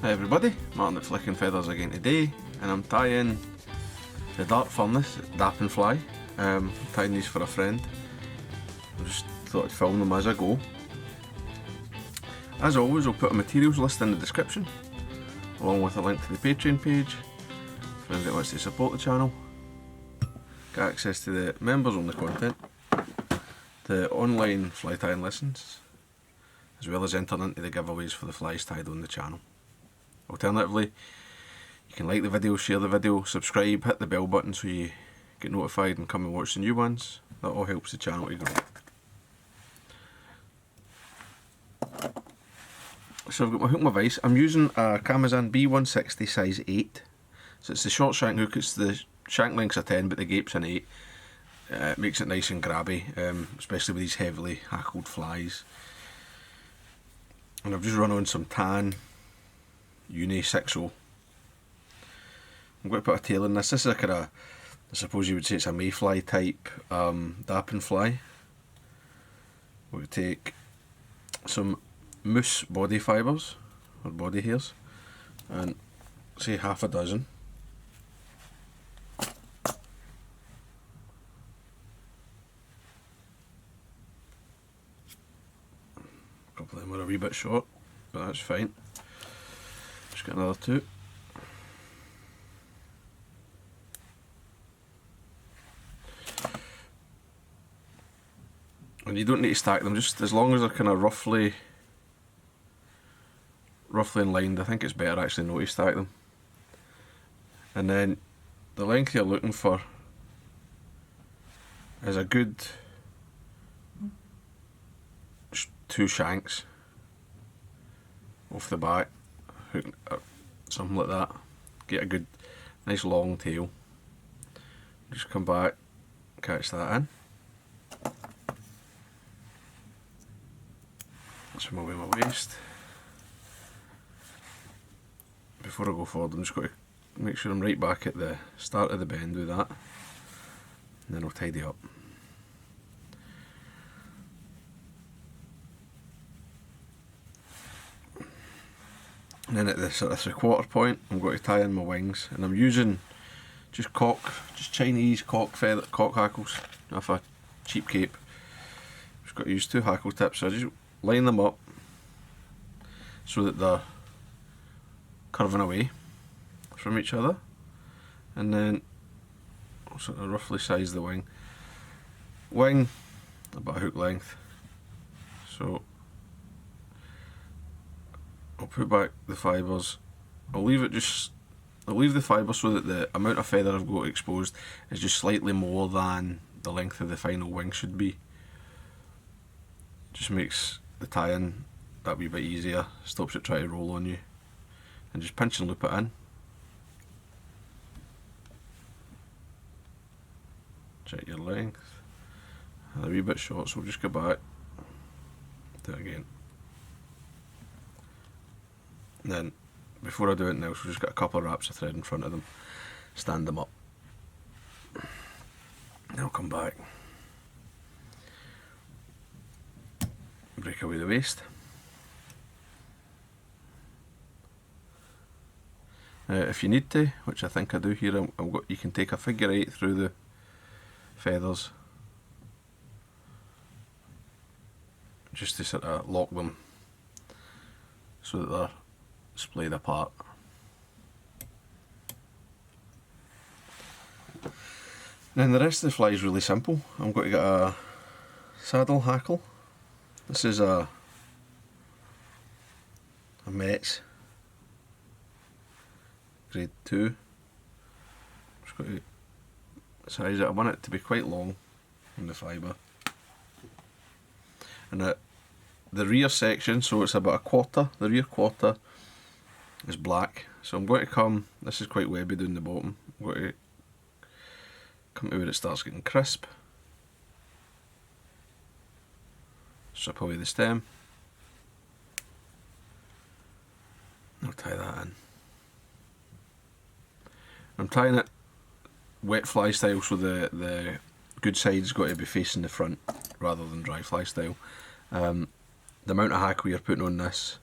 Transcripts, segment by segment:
Hi everybody, Martyn at Flicking Feathers again today, and I'm tying the dart furnace Dapping Fly. Tying these for a friend. I just thought I'd film them as I go. As always, I'll put a materials list in the description, along with a link to the Patreon page for anyone that wants to support the channel. Get access to the members only content, the online fly tying lessons, as well as enter into the giveaways for the flies tied on the channel. Alternatively, you can like the video, share the video, subscribe, hit the bell button so you get notified and come and watch the new ones. That all helps the channel to grow. So I've got my hook and my vise. I'm using a Kamasan B160 size 8. So it's the short shank hook, it's the shank length's a 10 but the gape's an 8. It makes it nice and grabby, especially with these heavily hackled flies. And I've just run on some tan Uni 6.0. I'm going to put a tail in this. This is a kind of, I suppose you would say it's a mayfly type dapping fly. We'll take some moose body fibres, or body hairs, and say half a dozen. A couple of them are a wee bit short, but that's fine. Just get another two. And you don't need to stack them, just as long as they're kind of roughly in line. I think it's better actually not to stack them. And then the length you're looking for is a good 2 shanks off the back, something like that. Get a good nice long tail. Just come back, catch that in. Swim away my waist. Before I go forward, I'm just going to make sure I'm right back at the start of the bend with that, and then I'll tidy up. And then at the sort of 3/4 point, I'm going to tie in my wings, and I'm using just Chinese cock hackles off a cheap cape. Just got to use 2 hackle tips, so I just line them up so that they're curving away from each other, and then I'll sort of roughly size the wing. Wing about hook length, so I'll put back the fibres. I'll leave the fibre so that the amount of feather I've got exposed is just slightly more than the length of the final wing should be. Just makes the tie-in that wee bit easier, stops it trying to roll on you. And just pinch and loop it in. Check your length. And a wee bit short, so we'll just go back. Do it again. And then, before I do anything else, we'll just get a couple of wraps of thread in front of them, stand them up. Then I'll come back, break away the waist. If you need to, which I think I do here, you can take a figure 8 through the feathers just to sort of lock them so that they're splayed apart. And then the rest of the fly is really simple. I'm going to get a saddle hackle. This is a Metz grade 2. Just got to size it. I want it to be quite long in the fibre. And the rear section, so it's about a quarter, the rear quarter is black. So I'm going to come, this is quite webby down the bottom, I'm going to come to where it starts getting crisp. Strip away the stem. I'll tie that in. I'm tying it wet fly style, so the good side's got to be facing the front rather than dry fly style. The amount of hackle you're putting on this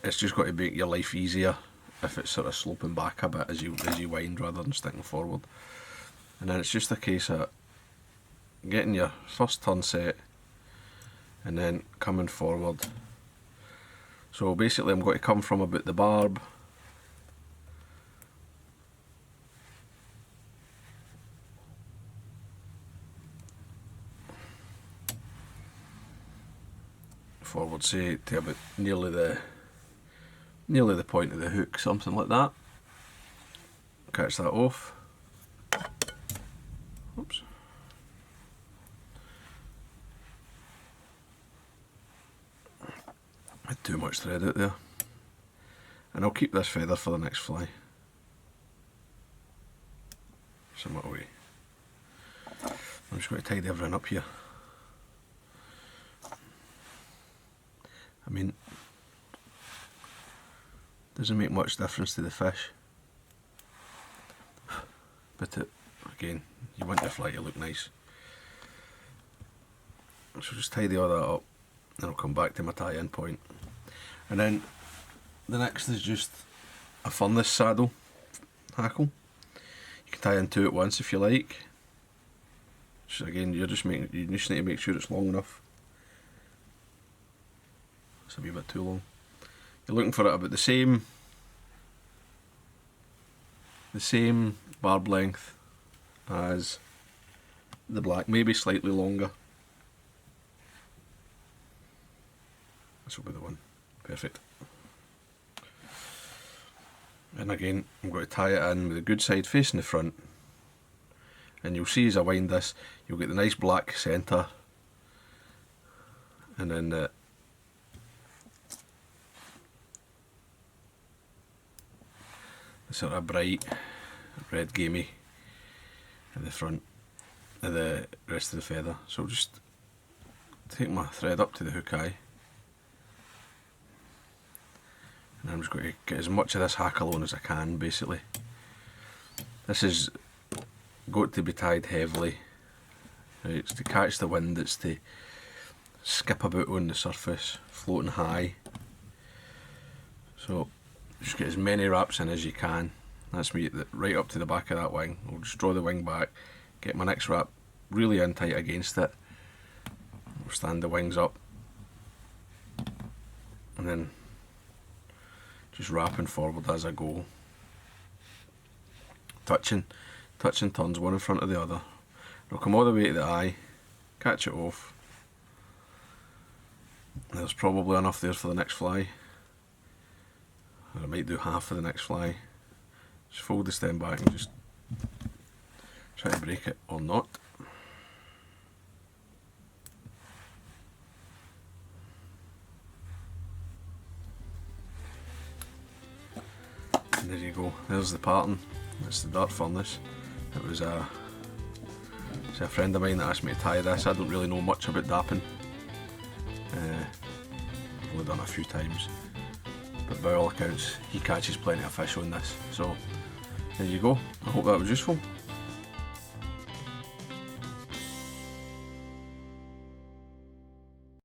it's just got to make your life easier if it's sort of sloping back a bit as you wind rather than sticking forward. And then it's just a case of getting your first turn set and then coming forward. So basically I'm going to come from about the barb, forward, say to about nearly the point of the hook, something like that. Catch that off. Oops. Had too much thread out there. And I'll keep this feather for the next fly. Somewhat away. I'm just going to tidy everything up here. I mean, doesn't make much difference to the fish, but again, you want your fly to look nice. So just tidy all that up, and I'll come back to my tie-in point. And then the next is just a furnace saddle hackle. You can tie in two at once if you like. So again, you just need to make sure it's long enough. It's a wee bit too long. You're looking for it about the same barb length as the black, maybe slightly longer. This will be the one. Perfect. And again, I'm going to tie it in with the good side facing the front. And you'll see as I wind this, you'll get the nice black centre, and then the sort of bright red gamey in the front of the rest of the feather. So I'll just take my thread up to the hook eye, and I'm just going to get as much of this hackle on as I can. Basically, this is got to be tied heavily. Right, it's to catch the wind, it's to skip about on the surface, floating high. So just get as many wraps in as you can. That's me right up to the back of that wing. I'll just draw the wing back, get my next wrap really in tight against it. I'll stand the wings up, and then just wrapping forward as I go. Touching turns one in front of the other. I'll come all the way to the eye, catch it off. There's probably enough there for the next fly. Or I might do half of the next fly. Just fold the stem back and just try to break it or not. And there you go, there's the pattern. That's the dart furnace. It was a friend of mine that asked me to tie this. I don't really know much about dapping. I've only done it a few times, but by all accounts he catches plenty of fish on this. So there you go, I hope that was useful.